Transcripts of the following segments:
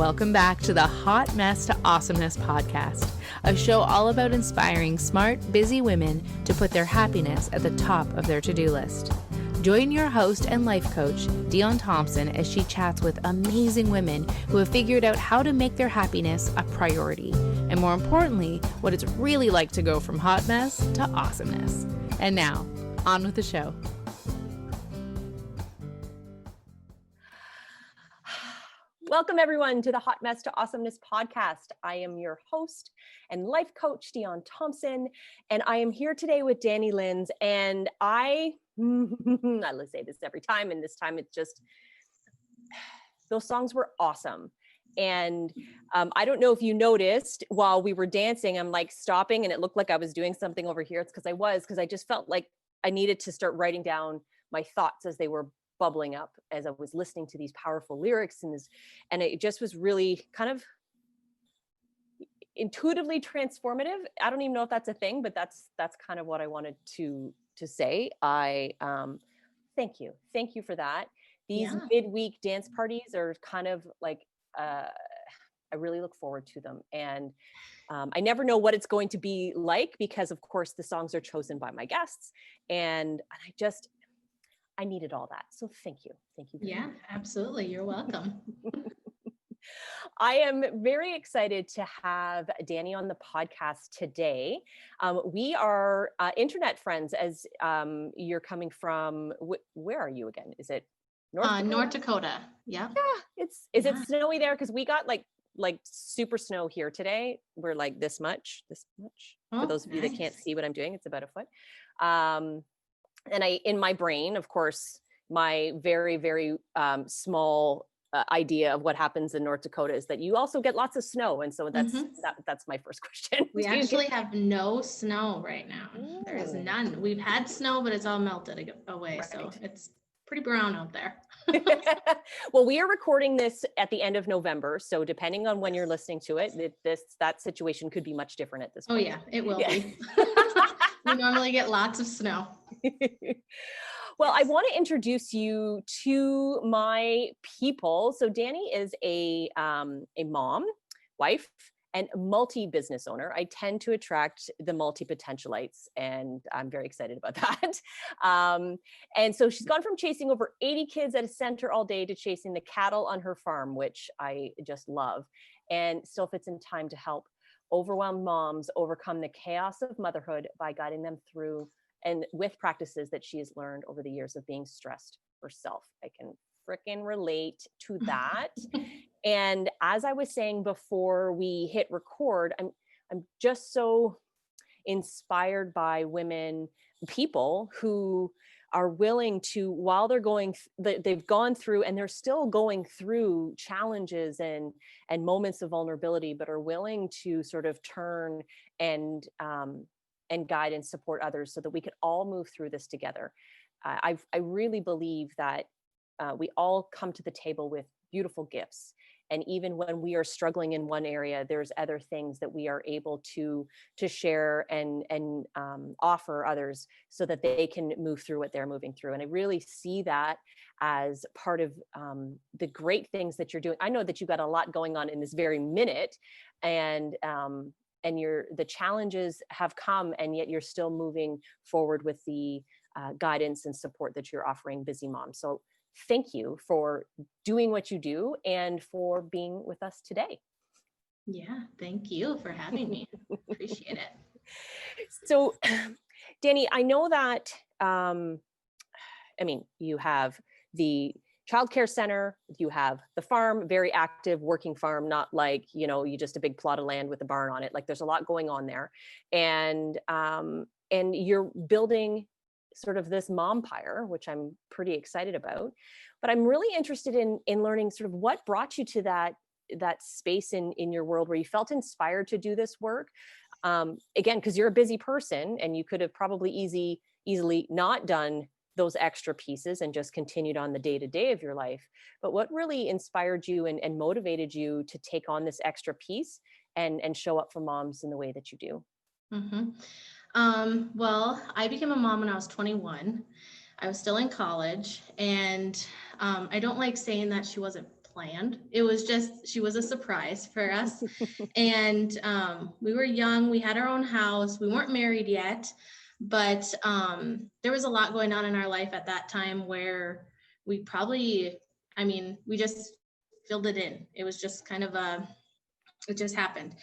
Welcome back to the Hot Mess to Awesomeness podcast, a show all about inspiring smart, busy women to put their happiness at the top of their to-do list. Join your host and life coach, Dani Thompson, as she chats with amazing women who have figured out how to make their happiness a priority, and more importantly, what it's really like to go from hot mess to awesomeness. And now, on with the show. Welcome everyone to the Hot Mess to Awesomeness podcast. I am your host and life coach, Dani Thompson, and I am here today with Dani Lynnes. And I say this every time, and this time it's just, those songs were awesome. And I don't know if you noticed while we were dancing, I'm like stopping and it looked like I was doing something over here. It's because I just felt like I needed to start writing down my thoughts as they were bubbling up as I was listening to these powerful lyrics and it just was really kind of intuitively transformative. I don't even know if that's a thing, but that's kind of what I wanted to say. I thank you for that. These midweek dance parties are kind of like I really look forward to them, and I never know what it's going to be like because of course the songs are chosen by my guests, and I needed all that. So thank you. Yeah, absolutely. You're welcome. I am very excited to have Dani on the podcast today. We are internet friends as you're coming from, where are you again? Is it North Dakota? North Dakota. Yeah. Is it snowy there? Because we got like super snow here today. We're like this much. For those of you that can't see what I'm doing, it's about a foot. And in my brain, of course, my very, very small idea of what happens in North Dakota is that you also get lots of snow. And so that's my first question. We actually have no snow right now. Ooh. There is none. We've had snow, but it's all melted away. Right. So it's pretty brown out there. Well, we are recording this at the end of November. So depending on when you're listening to it, that situation could be much different at this point. Oh yeah, it will be. We normally get lots of snow. Well, I want to introduce you to my people. So Dani is a mom, wife, and multi-business owner. I tend to attract the multi-potentialites, and I'm very excited about that. And so she's gone from chasing over 80 kids at a center all day to chasing the cattle on her farm, which I just love, and still fits in time to help overwhelmed moms overcome the chaos of motherhood by guiding them through and with practices that she has learned over the years of being stressed herself. I can frickin' relate to that. And as I was saying before we hit record, I'm just so inspired by people who are willing to, while they've gone through and they're still going through challenges and moments of vulnerability, but are willing to sort of turn and guide and support others so that we can all move through this together. I really believe that we all come to the table with beautiful gifts. And even when we are struggling in one area, there's other things that we are able to share and offer others so that they can move through what they're moving through. And I really see that as part of the great things that you're doing. I know that you got a lot going on in this very minute, and the challenges have come, and yet you're still moving forward with the guidance and support that you're offering busy moms. So thank you for doing what you do and for being with us today. Yeah, thank you for having me. Appreciate it. So, Dani, I know that, you have the childcare center, you have the farm, very active working farm, not like, you just a big plot of land with a barn on it. Like there's a lot going on there. And you're building sort of this mompire, which I'm pretty excited about, but I'm really interested in learning sort of what brought you to that space in your world where you felt inspired to do this work. Again, because you're a busy person and you could have probably easily not done those extra pieces and just continued on the day-to-day of your life. But what really inspired you and motivated you to take on this extra piece and show up for moms in the way that you do? Mm-hmm. Well, I became a mom when I was 21. I was still in college, and I don't like saying that she wasn't planned. It was just, she was a surprise for us. And we were young, we had our own house, we weren't married yet, but there was a lot going on in our life at that time where we probably, we just filled it in. It was just kind of it just happened.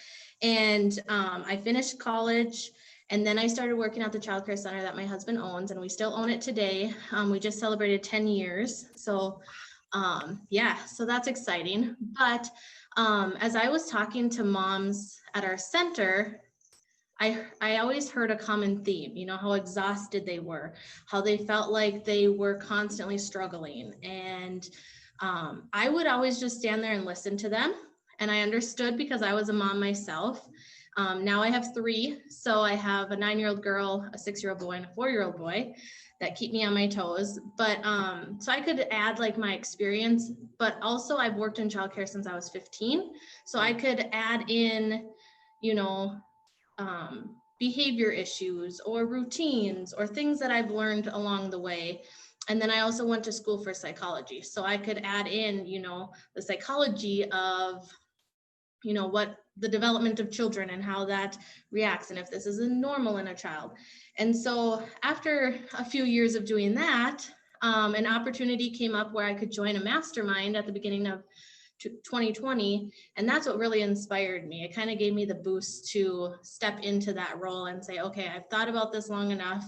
And I finished college, and then I started working at the childcare center that my husband owns, and we still own it today. We just celebrated 10 years. So so that's exciting. But as I was talking to moms at our center, I always heard a common theme, how exhausted they were, how they felt like they were constantly struggling. And I would always just stand there and listen to them. And I understood because I was a mom myself. Now I have 3. So I have a 9-year-old girl, a 6-year-old boy, and a 4-year-old boy that keep me on my toes. But so I could add like my experience, but also I've worked in childcare since I was 15. So I could add in, behavior issues or routines or things that I've learned along the way. And then I also went to school for psychology. So I could add in, the psychology of, what the development of children and how that reacts, and if this is normal in a child. And so after a few years of doing that, an opportunity came up where I could join a mastermind at the beginning of 2020. And that's what really inspired me. It kind of gave me the boost to step into that role and say, okay, I've thought about this long enough.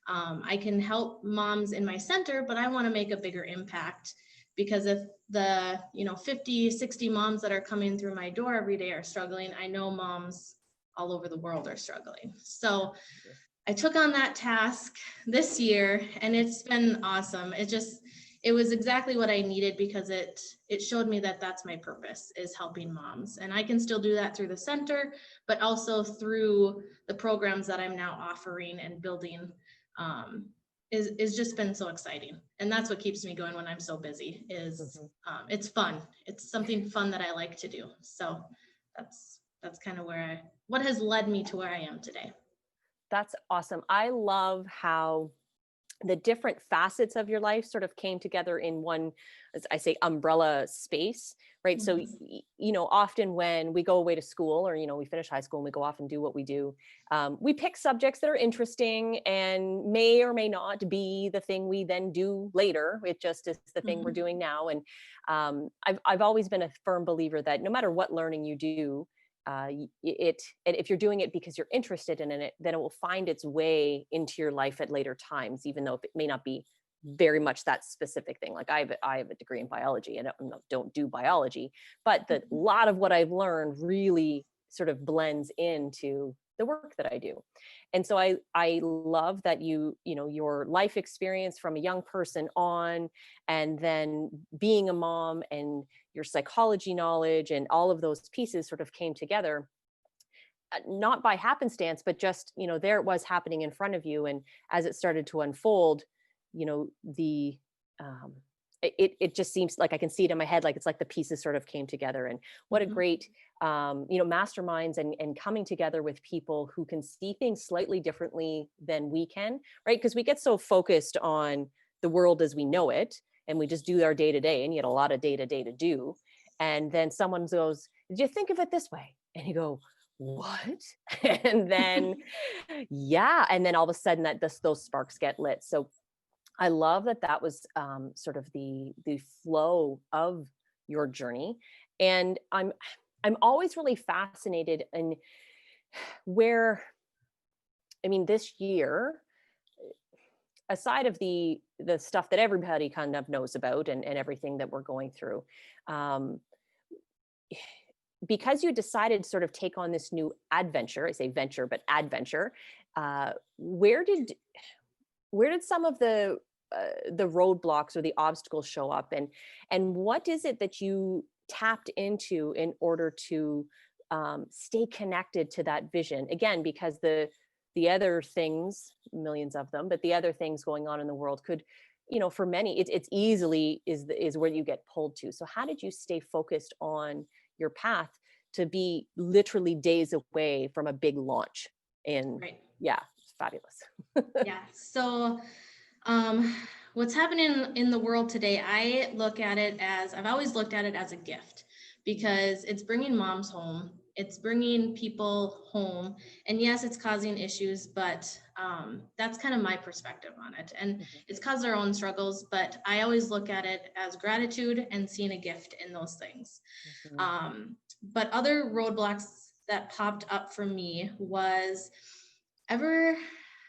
I can help moms in my center, but I want to make a bigger impact, because if the 50, 60 moms that are coming through my door every day are struggling, I know moms all over the world are struggling. So I took on that task this year, and it's been awesome. It was exactly what I needed, because it showed me that that's my purpose, is helping moms. And I can still do that through the center, but also through the programs that I'm now offering and building. Is just been so exciting. And that's what keeps me going when I'm so busy, is it's fun. It's something fun that I like to do. So that's kind of what has led me to where I am today. That's awesome. I love how the different facets of your life sort of came together in one, as I say, umbrella space, right? Mm-hmm. So, often when we go away to school, or, we finish high school and we go off and do what we do, we pick subjects that are interesting and may or may not be the thing we then do later. It just is the thing we're doing now. And I've always been a firm believer that no matter what learning you do, and if you're doing it because you're interested in it, then it will find its way into your life at later times, even though it may not be very much that specific thing. Like I have a degree in biology, and I don't do biology, but a lot of what I've learned really sort of blends into the work that I do. And so I love that your life experience from a young person on, and then being a mom, and your psychology knowledge and all of those pieces sort of came together, not by happenstance, but just, there it was happening in front of you. And as it started to unfold, it just seems like I can see it in my head, like it's like the pieces sort of came together. And what a great, masterminds and coming together with people who can see things slightly differently than we can, right? Because we get so focused on the world as we know it, and we just do our day to day, and you had a lot of day to day to do. And then someone goes, "Did you think of it this way?" And you go, "What?" And then, yeah. And then all of a sudden those sparks get lit. So I love that was sort of the flow of your journey. And I'm always really fascinated in this year, aside of the stuff that everybody kind of knows about, and everything that we're going through, because you decided to sort of take on this new adventure, I say venture, but adventure, where did some of the roadblocks or the obstacles show up, and what is it that you tapped into in order to stay connected to that vision? Again, because the other things, millions of them, but the other things going on in the world could, for many, it's easily is where you get pulled to. So how did you stay focused on your path to be literally days away from a big launch? And Right. yeah, it's fabulous. Yeah. So what's happening in the world today, I've always looked at it as a gift, because it's bringing moms home. It's bringing people home. And yes, it's causing issues, but that's kind of my perspective on it. And it's caused our own struggles, but I always look at it as gratitude and seeing a gift in those things. But other roadblocks that popped up for me was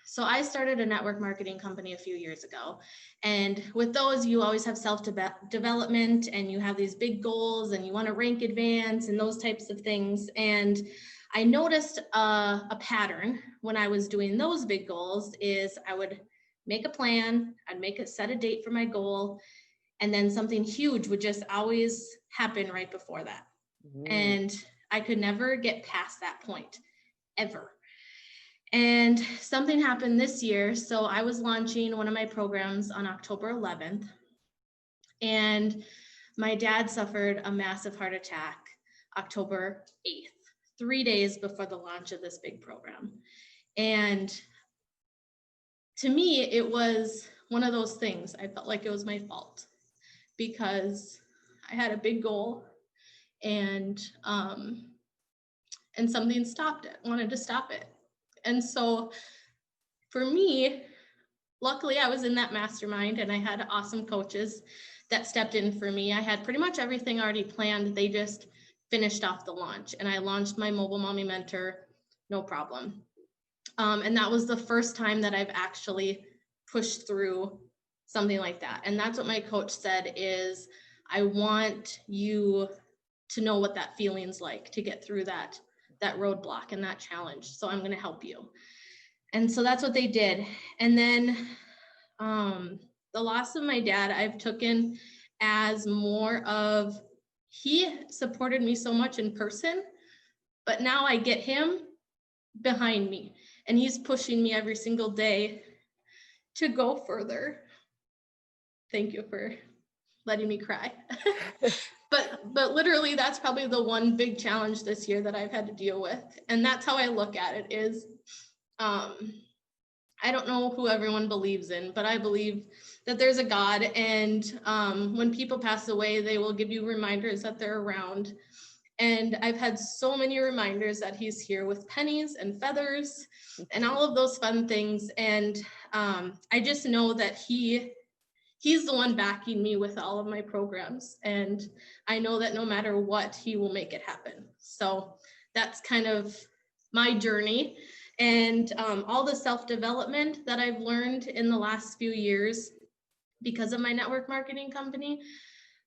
so I started a network marketing company a few years ago. And with those, you always have self-development, and you have these big goals, and you want to rank advance and those types of things. And I noticed a pattern when I was doing those big goals is I would make a plan, set a date for my goal, and then something huge would just always happen right before that. And I could never get past that point, ever. And something happened this year. So I was launching one of my programs on October 11th, and my dad suffered a massive heart attack October 8th, 3 days before the launch of this big program. And to me, it was one of those things. I felt like it was my fault, because I had a big goal, and something stopped it, wanted to stop it. And so for me, luckily I was in that mastermind, and I had awesome coaches that stepped in for me. I had pretty much everything already planned. They just finished off the launch, and I launched my Mobile Mommy Mentor, no problem. And that was the first time that I've actually pushed through something like that. And that's what my coach said is, I want you to know what that feeling's like to get through that roadblock and that challenge. So I'm going to help you. And so that's what they did. And then the loss of my dad, I've taken as more of, he supported me so much in person, but now I get him behind me, and he's pushing me every single day to go further. Thank you for letting me cry. But literally, that's probably the one big challenge this year that I've had to deal with. And that's how I look at it is, I don't know who everyone believes in, but I believe that there's a God, and when people pass away, they will give you reminders that they're around. And I've had so many reminders that he's here with pennies and feathers and all of those fun things. And I just know that he's the one backing me with all of my programs. And I know that no matter what, he will make it happen. So that's kind of my journey. And all the self-development that I've learned in the last few years because of my network marketing company,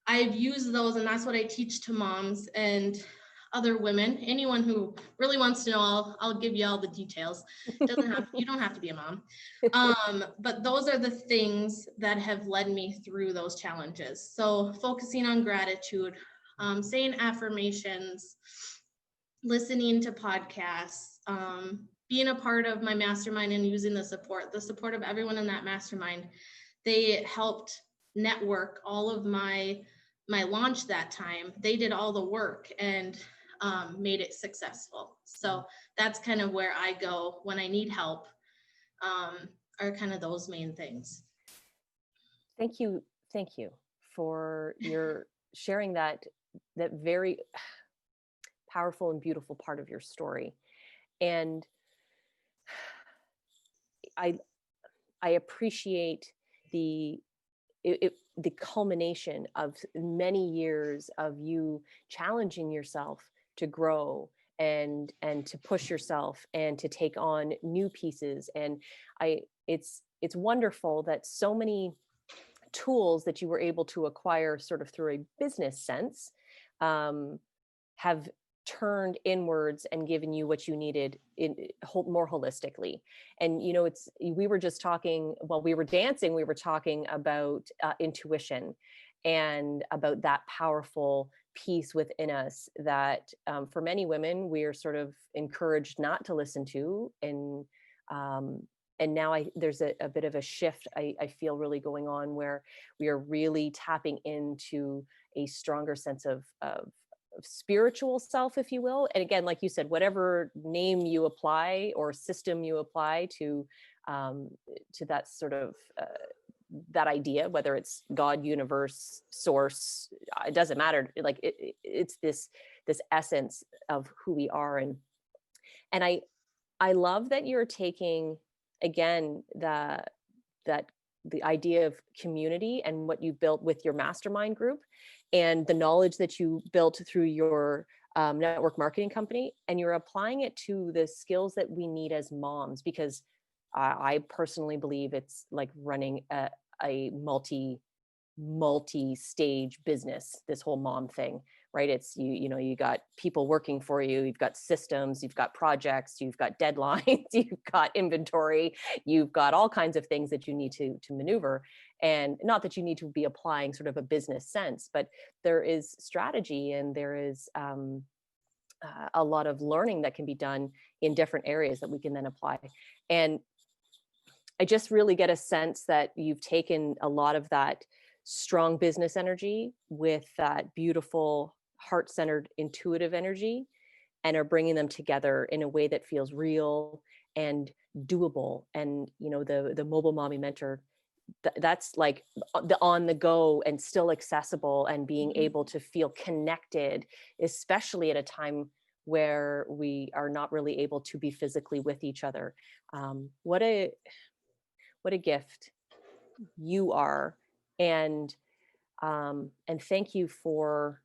I've used those, and that's what I teach to moms and other women. Anyone who really wants to know, I'll give you all the details. You don't have to be a mom. But those are the things that have led me through those challenges. So focusing on gratitude, saying affirmations, listening to podcasts, being a part of my mastermind and using the support of everyone in that mastermind. They helped network all of my launch that time. They did all the work and made it successful. So that's kind of where I go when I need help, are kind of those main things. Thank you for your sharing that very powerful and beautiful part of your story. And I appreciate the culmination of many years of you challenging yourself to grow and to push yourself and to take on new pieces. And it's wonderful that so many tools that you were able to acquire sort of through a business sense have turned inwards and given you what you needed more holistically. And we were just talking while we were dancing, we were talking about intuition and about that powerful piece within us that for many women we're sort of encouraged not to listen to. And now there's a bit of a shift I feel really going on, where we are really tapping into a stronger sense of spiritual self, if you will. And again, like you said, whatever name you apply or system you apply to that sort of that idea, whether it's God, universe, source, it doesn't matter. Like it's this essence of who we are. And I love that you're taking, again, the idea of community and what you built with your mastermind group and the knowledge that you built through your network marketing company, and you're applying it to the skills that we need as moms, because I personally believe it's like running a multi-stage business, this whole mom thing, right? It's you got people working for you, you've got systems, you've got projects, you've got deadlines, you've got inventory, you've got all kinds of things that you need to maneuver. And not that you need to be applying sort of a business sense, but there is strategy, and there is a lot of learning that can be done in different areas that we can then apply. And I just really get a sense that you've taken a lot of that strong business energy with that beautiful heart-centered intuitive energy, and are bringing them together in a way that feels real and doable. And the mobile mommy mentor, that's like the on the go and still accessible, and being able to feel connected, especially at a time where we are not really able to be physically with each other. What a gift you are. And thank you for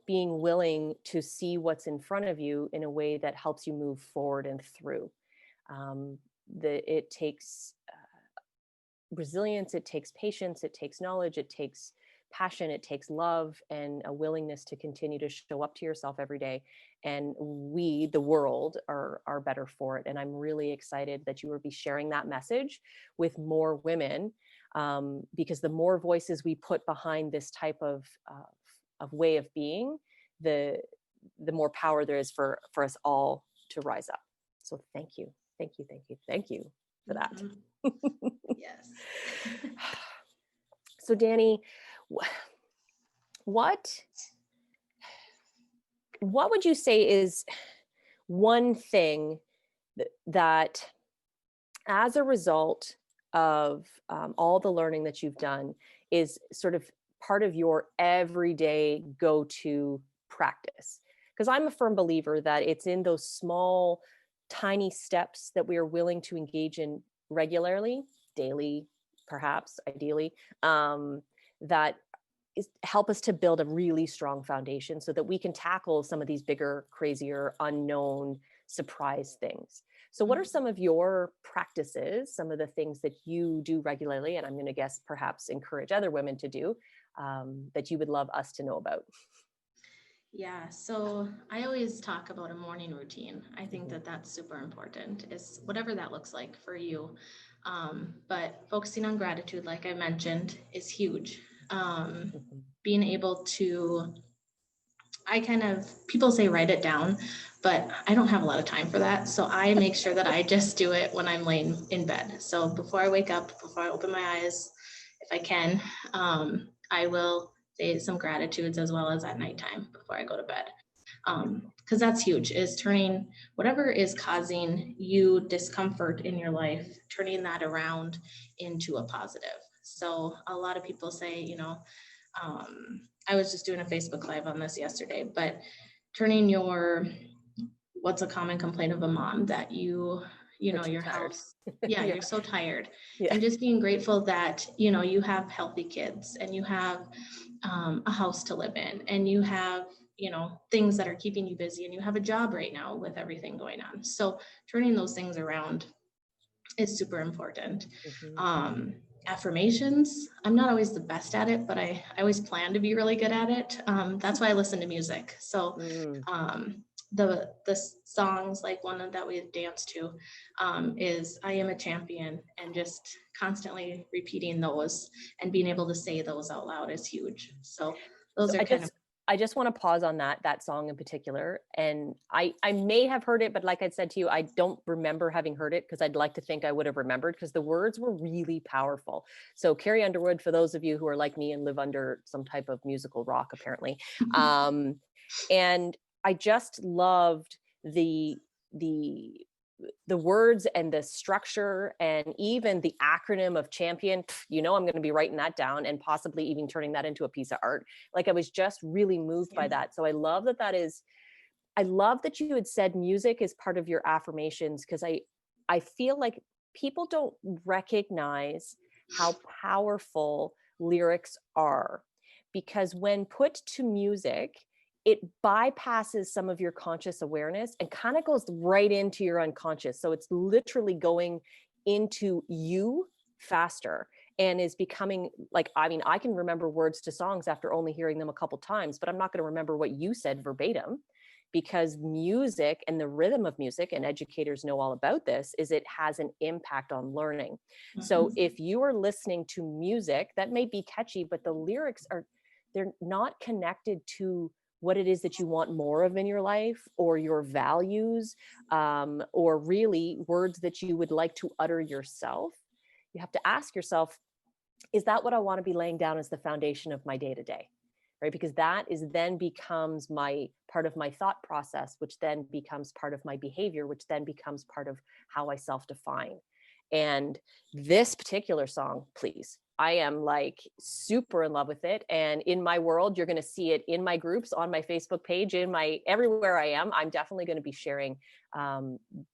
being willing to see what's in front of you in a way that helps you move forward and through. It takes resilience, it takes patience, it takes knowledge, it takes passion, it takes love, and a willingness to continue to show up to yourself every day. And we, the world, are better for it. And I'm really excited that you will be sharing that message with more women, because the more voices we put behind this type of way of being, the more power there is for us all to rise up. So thank you for that. Yes. So Dani, what would you say is one thing that as a result of all the learning that you've done is sort of part of your everyday go-to practice? Because I'm a firm believer that it's in those small, tiny steps that we are willing to engage in regularly, daily, perhaps, ideally, that help us to build a really strong foundation so that we can tackle some of these bigger, crazier, unknown, surprise things. So what are some of your practices, some of the things that you do regularly, and I'm going to guess perhaps encourage other women to do, that you would love us to know about? Yeah, so I always talk about a morning routine. I think that that's super important, is whatever that looks like for you. But focusing on gratitude, like I mentioned, is huge. Being able to, people say write it down, but I don't have a lot of time for that. So I make sure that I just do it when I'm laying in bed. So before I wake up, before I open my eyes, if I can, I will say some gratitudes as well as at nighttime before I go to bed. Because that's huge, is turning whatever is causing you discomfort in your life, turning that around into a positive. So a lot of people say, I was just doing a Facebook Live on this yesterday, but turning what's a common complaint of a mom, that your tired. house, you're so tired, Yeah. and just being grateful that, you have healthy kids, and you have a house to live in, and you have, things that are keeping you busy, and you have a job right now with everything going on. So turning those things around is super important. Affirmations, I'm not always the best at it, but I always plan to be really good at it. That's why I listen to music. So the songs, like one that we dance to, is I Am a Champion, and just constantly repeating those and being able to say those out loud is huge. So those are I just want to pause on that song in particular. And I may have heard it, but like I said to you, I don't remember having heard it, because I'd like to think I would have remembered, because the words were really powerful. So Carrie Underwood, for those of you who are like me and live under some type of musical rock, apparently. And I just loved the the words and the structure and even the acronym of champion, I'm going to be writing that down and possibly even turning that into a piece of art. Like I was just really moved by that. So I love I love that you had said music is part of your affirmations, because I feel like people don't recognize how powerful lyrics are, because when put to music, it bypasses some of your conscious awareness and kind of goes right into your unconscious. So it's literally going into you faster and is becoming like, I mean, I can remember words to songs after only hearing them a couple times, but I'm not going to remember what you said verbatim, because music and the rhythm of music, and educators know all about this, is it has an impact on learning. So if you are listening to music that may be catchy, but the lyrics they're not connected to what it is that you want more of in your life, or your values, or really words that you would like to utter yourself, you have to ask yourself, is that what I want to be laying down as the foundation of my day to day? Right? Because that is then becomes my part of my thought process, which then becomes part of my behavior, which then becomes part of how I self-define. And this particular song, please, I am like super in love with it. And in my world, you're going to see it in my groups, on my Facebook page, everywhere I am. I'm definitely going to be sharing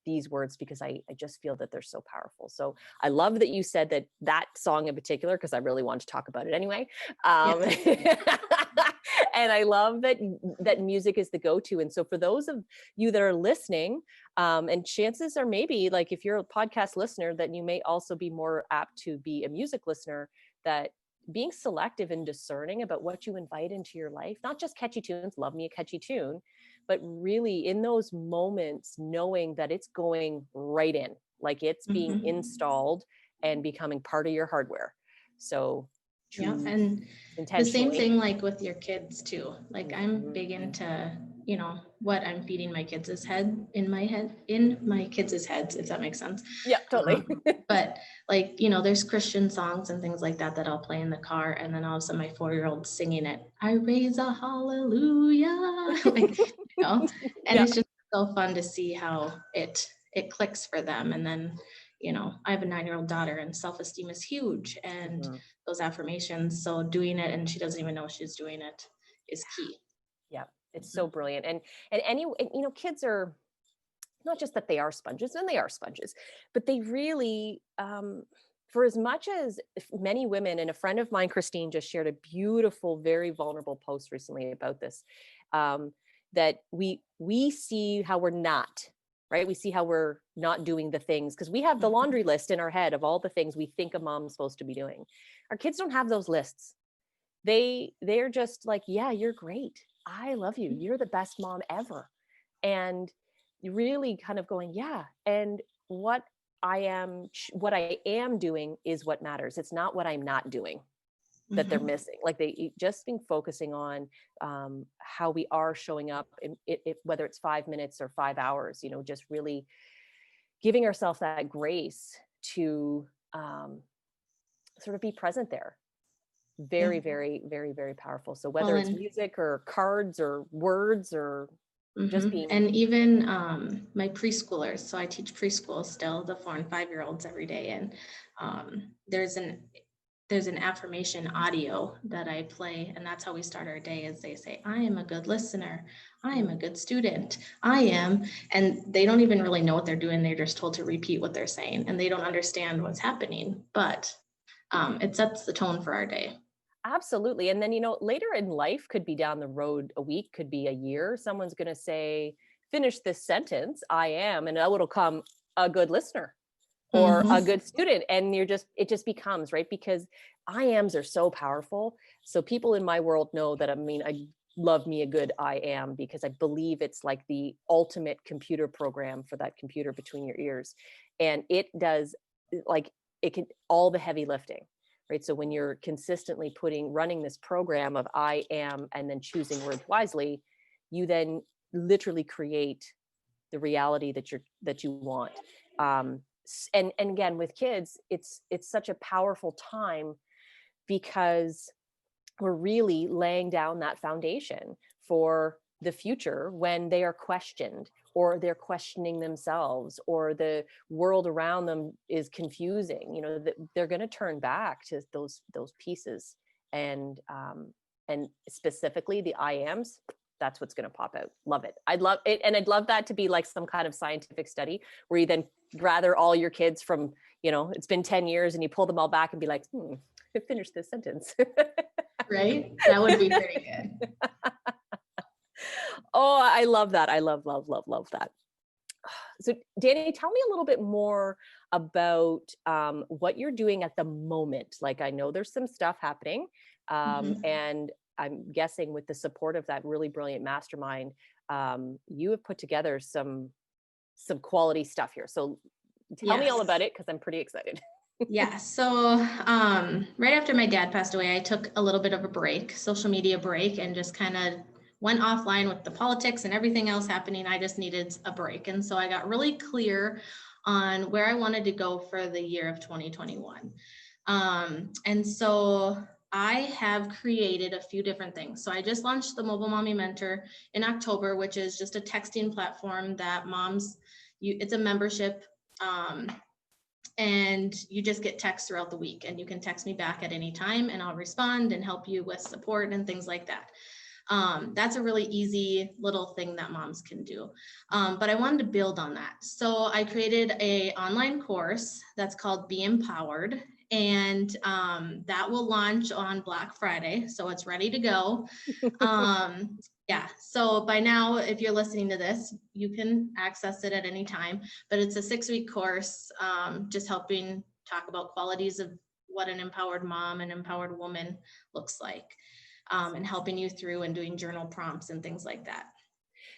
these words, because I just feel that they're so powerful. So I love that you said that song in particular, because I really want to talk about it anyway. And I love that music is the go-to. And so for those of you that are listening, and chances are maybe like if you're a podcast listener, that you may also be more apt to be a music listener, that being selective and discerning about what you invite into your life, not just catchy tunes, love me a catchy tune, but really in those moments, knowing that it's going right in, like it's being installed and becoming part of your hardware. So yeah, and the same thing like with your kids too. Like I'm big into, what I'm feeding my kids' in my kids' heads, if that makes sense. Yeah, totally. But like, there's Christian songs and things like that I'll play in the car, and then all of a sudden my 4-year-old singing it. I raise a hallelujah. And it's just so fun to see how it clicks for them. And then, I have a 9-year-old daughter, and self-esteem is huge, and those affirmations. So doing it, and she doesn't even know she's doing it, is key. Yeah, it's so brilliant. And kids are not just that they are sponges, and they are sponges, but they really, for as much as many women, and a friend of mine, Christine, just shared a beautiful, very vulnerable post recently about this, that we see how we're not, right? We see how we're not doing the things, because we have the laundry list in our head of all the things we think a mom's supposed to be doing. Our kids don't have those lists. They're just like, yeah, you're great. I love you. You're the best mom ever. And really kind of going, yeah. And what I am doing is what matters. It's not what I'm not doing that they're missing. Like they just been focusing on how we are showing up, in whether it's 5 minutes or 5 hours, just really giving ourselves that grace to sort of be present there. Very, very, very, very powerful. So whether it's music or cards or words or just being. And even my preschoolers, so I teach preschool still, the 4 and 5-year-olds every day. And there's an affirmation audio that I play, and that's how we start our day. Is they say, I am a good listener. I am a good student. I am. And they don't even really know what they're doing. They're just told to repeat what they're saying, and they don't understand what's happening, but it sets the tone for our day. Absolutely. And then, later in life, could be down the road, a week, could be a year, someone's going to say, finish this sentence, I am, and it'll come a good listener or a good student. And it just becomes, right? Because I ams are so powerful. So people in my world know that, I love me a good I am, because I believe it's like the ultimate computer program for that computer between your ears. And it does, like, it can all the heavy lifting. Right. So when you're consistently running this program of I am, and then choosing words wisely, you then literally create the reality that you want. And again, with kids, it's such a powerful time, because we're really laying down that foundation for the future when they are questioned, or they're questioning themselves, or the world around them is confusing, you know, that they're going to turn back to those pieces. And specifically the I ams, that's what's going to pop out. Love it. I'd love it. And I'd love that to be like some kind of scientific study where you then gather all your kids from, you know, it's been 10 years and you pull them all back and be like, finish this sentence. Right? That would be pretty good. Oh, I love that. I love that. So Dani, tell me a little bit more about what you're doing at the moment. Like, I know there's some stuff happening, and I'm guessing with the support of that really brilliant mastermind, you have put together some quality stuff here. So tell me all about it, because I'm pretty excited. Yeah. So right after my dad passed away, I took a little bit of a break, social media break, and just kind of went offline with the politics and everything else happening. I just needed a break. And so I got really clear on where I wanted to go for the year of 2021. And so I have created a few different things. So I just launched the Mobile Mommy Mentor in October, which is just a texting platform that moms, it's a membership, and you just get texts throughout the week, and you can text me back at any time and I'll respond and help you with support and things like that. That's a really easy little thing that moms can do. But I wanted to build on that. So I created an online course that's called Be Empowered. And that will launch on Black Friday. So it's ready to go. Yeah. So by now, if you're listening to this, you can access it at any time. But it's a 6-week course, just helping talk about qualities of what an empowered mom and empowered woman looks like. And helping you through and doing journal prompts and things like that.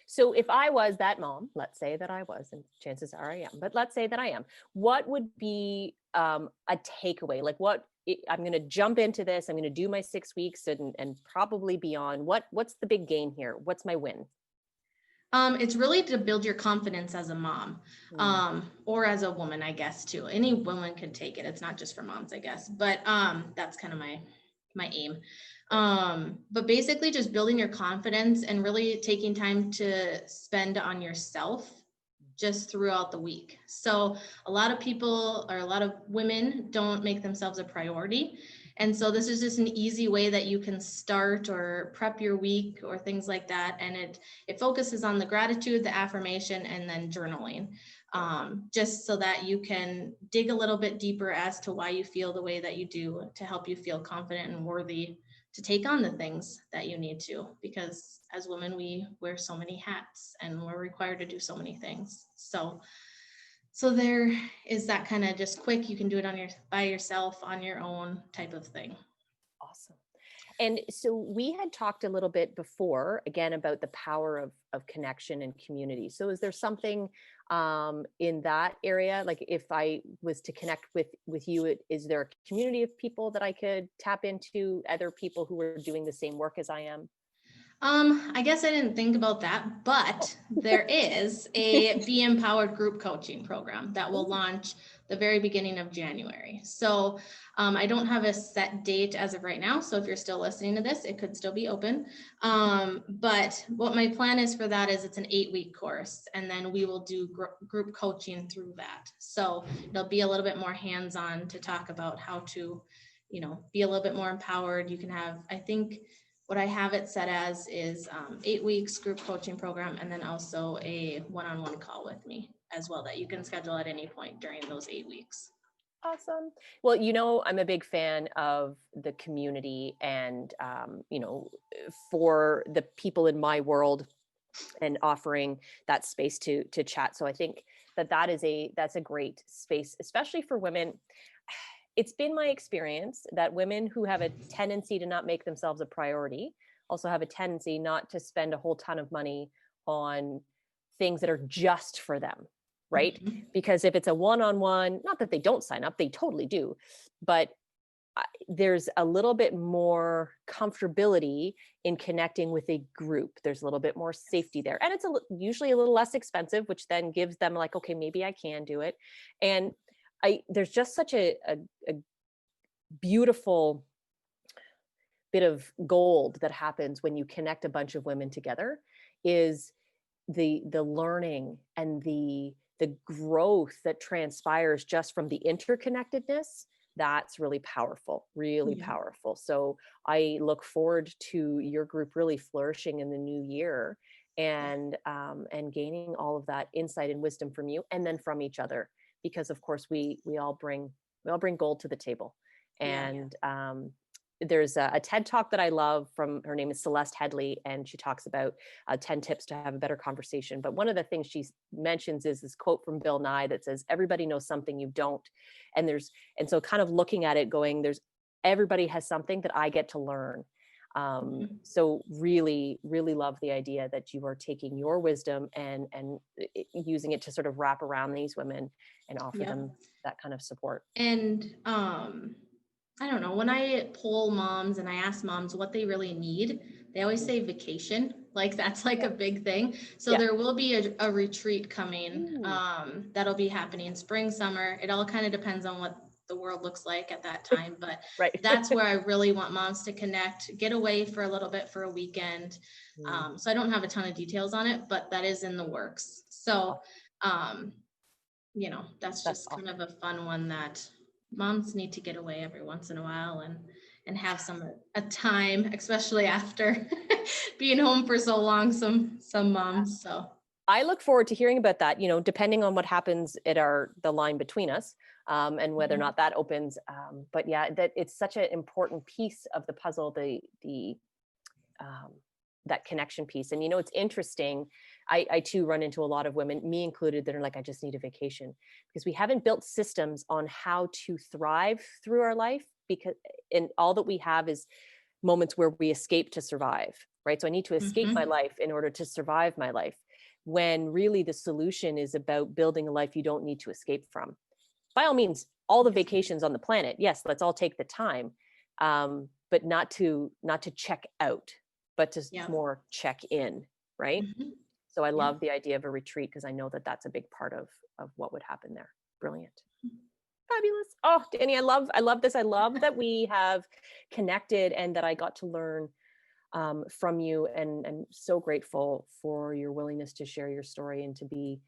So if I was that mom, let's say that I was, and chances are I am, but let's say that I am, what would be a takeaway? Like I'm going to jump into this, I'm going to do my 6 weeks and probably beyond. What's the big gain here? What's my win? It's really to build your confidence as a mom, or as a woman, I guess, too. Any woman can take it. It's not just for moms, I guess, but that's kind of my aim. But basically just building your confidence and really taking time to spend on yourself just throughout the week. So a lot of people, or a lot of women, don't make themselves a priority. And so this is just an easy way that you can start or prep your week or things like that. And it focuses on the gratitude, the affirmation, and then journaling, just so that you can dig a little bit deeper as to why you feel the way that you do, to help you feel confident and worthy to take on the things that you need to, because as women, we wear so many hats and we're required to do so many things. So there is that kind of just quick, you can do it by yourself on your own type of thing. Awesome. And so we had talked a little bit before, again, about the power of connection and community. So is there something in that area? Like if I was to connect with you, is there a community of people that I could tap into, other people who are doing the same work as I am? I guess I didn't think about that, but there is a Be Empowered group coaching program that will launch the very beginning of January. So I don't have a set date as of right now. So if you're still listening to this, it could still be open. But what my plan is for that is it's an 8-week course, and then we will do group coaching through that. So it'll be a little bit more hands-on to talk about how to, be a little bit more empowered. You can have, I think, what I have it set as is 8 weeks group coaching program, and then also a one-on-one call with me as well that you can schedule at any point during those 8 weeks. Awesome. Well, I'm a big fan of the community and, for the people in my world and offering that space to chat. So I think that's a great space, especially for women. It's been my experience that women who have a tendency to not make themselves a priority also have a tendency not to spend a whole ton of money on things that are just for them, right? Mm-hmm. Because if it's a one-on-one, not that they don't sign up, they totally do, but there's a little bit more comfortability in connecting with a group. There's a little bit more safety there. And it's usually a little less expensive, which then gives them like, okay, maybe I can do it. And there's just such a beautiful bit of gold that happens when you connect a bunch of women together is the learning and the growth that transpires just from the interconnectedness. That's really powerful, really Yeah. powerful. So I look forward to your group really flourishing in the new year, and gaining all of that insight and wisdom from you, and then from each other, because of course we all bring gold to the table. Yeah. And there's a TED talk that I love from, her name is Celeste Headley, and she talks about 10 tips to have a better conversation. But one of the things she mentions is this quote from Bill Nye that says, everybody knows something you don't. And so kind of looking at it going, everybody has something that I get to learn. So really, really love the idea that you are taking your wisdom and using it to sort of wrap around these women and offer them that kind of support. And I don't know, when I poll moms and I ask moms what they really need, they always say vacation. Like that's like a big thing. So there will be a retreat coming that'll be happening spring, summer. It all kind of depends on what the world looks like at that time. But that's where I really want moms to connect, get away for a little bit for a weekend. So I don't have a ton of details on it, but that is in the works. So, you know, that's just kind of a fun one that moms need to get away every once in a while and have a time, especially after being home for so long, some moms. So I look forward to hearing about that, you know, depending on what happens at the line between us, and whether or not that opens. But yeah, that it's such an important piece of the puzzle, that connection piece. And, you know, it's interesting. I too run into a lot of women, me included, that are like, I just need a vacation, because we haven't built systems on how to thrive through our life, and all that we have is moments where we escape to survive, right? So I need to escape my life in order to survive my life, when really the solution is about building a life you don't need to escape from. By all means, all the vacations on the planet, yes, let's all take the time, but not to check out, but to more check in, right? So I love the idea of a retreat, because I know that that's a big part of what would happen there. Brilliant. Fabulous. Oh, Dani, I love this. I love that we have connected and that I got to learn from you, and I'm so grateful for your willingness to share your story and to be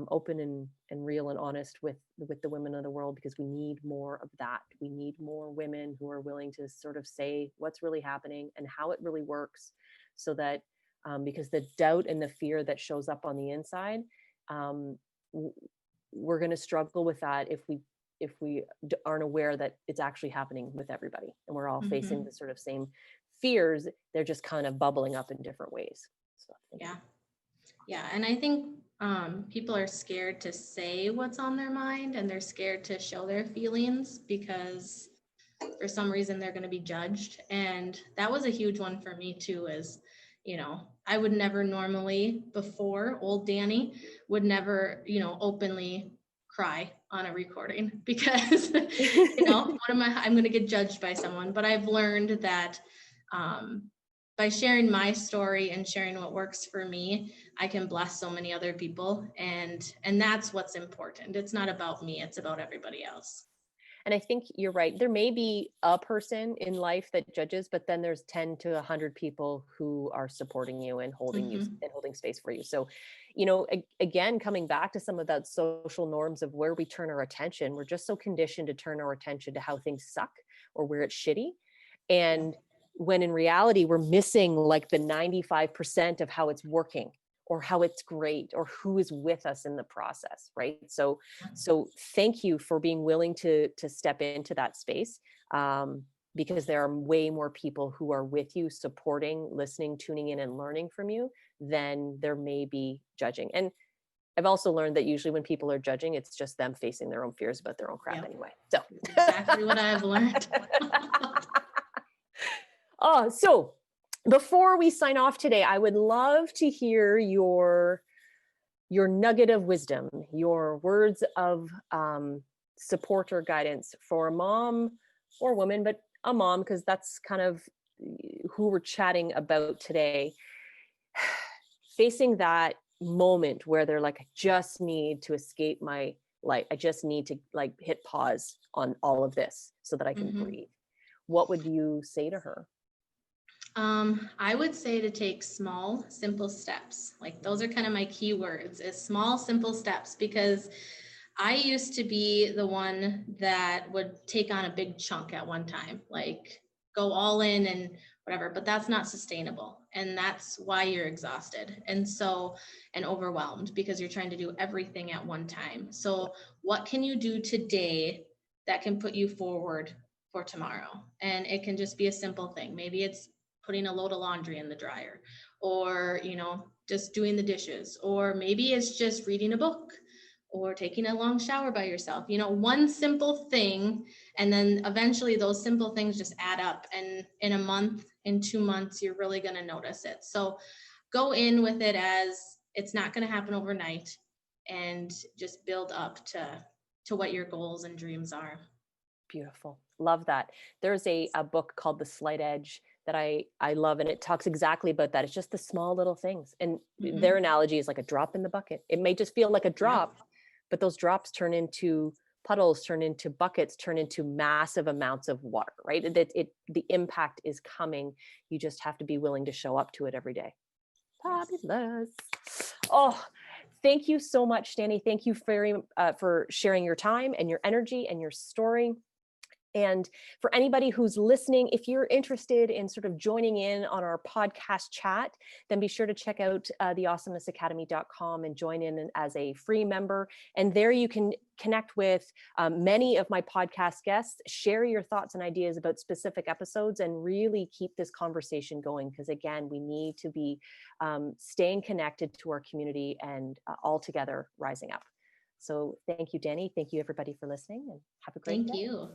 open and real and honest with the women of the world, because we need more of that. We need more women who are willing to sort of say what's really happening and how it really works, so that because the doubt and the fear that shows up on the inside, we're going to struggle with that if we aren't aware that it's actually happening with everybody, and we're all facing the sort of same fears. They're just kind of bubbling up in different ways. So yeah, and I think people are scared to say what's on their mind, and they're scared to show their feelings because for some reason they're going to be judged. And that was a huge one for me too, is, you know, I would never normally, before, old Dani would never, you know, openly cry on a recording because, you know, I'm going to get judged by someone. But I've learned that by sharing my story and sharing what works for me, I can bless so many other people. And that's what's important. It's not about me, it's about everybody else. And I think you're right. There may be a person in life that judges, but then there's 10 to 100 people who are supporting you and holding you and holding space for you. So, you know, again, coming back to some of that social norms of where we turn our attention, we're just so conditioned to turn our attention to how things suck or where it's shitty. And when in reality, we're missing like the 95% of how it's working, or how it's great, or who is with us in the process, right? So thank you for being willing to step into that space, because there are way more people who are with you, supporting, listening, tuning in, and learning from you than there may be judging. And I've also learned that usually when people are judging, it's just them facing their own fears about their own crap anyway. So exactly what I've learned. So before we sign off today, I would love to hear your nugget of wisdom, your words of support or guidance for a mom or woman, but a mom, because that's kind of who we're chatting about today, facing that moment where they're like, I just need to escape my life. I just need to like hit pause on all of this so that I can breathe. What would you say to her? I would say to take small, simple steps. Like those are kind of my key words, is small, simple steps, because I used to be the one that would take on a big chunk at one time, like go all in and whatever, but that's not sustainable. And that's why you're exhausted and overwhelmed, because you're trying to do everything at one time. So what can you do today that can put you forward for tomorrow? And it can just be a simple thing. Maybe it's putting a load of laundry in the dryer, or, just doing the dishes, or maybe it's just reading a book or taking a long shower by yourself, one simple thing. And then eventually those simple things just add up. And in a month, in 2 months, you're really going to notice it. So go in with it as it's not going to happen overnight, and just build up to what your goals and dreams are. Beautiful. Love that. There's a book called The Slight Edge that I love, and it talks exactly about that. It's just the small little things. And their analogy is like a drop in the bucket. It may just feel like a drop, but those drops turn into puddles, turn into buckets, turn into massive amounts of water, right? The impact is coming. You just have to be willing to show up to it every day. Fabulous. Oh, thank you so much, Dani. Thank you for sharing your time and your energy and your story. And for anybody who's listening, if you're interested in sort of joining in on our podcast chat, then be sure to check out theawesomenessacademy.com and join in as a free member. And there you can connect with many of my podcast guests, share your thoughts and ideas about specific episodes, and really keep this conversation going. Because again, we need to be staying connected to our community and all together rising up. So thank you, Dani. Thank you, everybody, for listening, and have a great day. Thank you.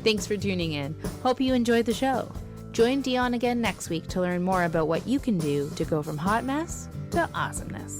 Thanks for tuning in. Hope you enjoyed the show. Join Dion again next week to learn more about what you can do to go from hot mess to awesomeness.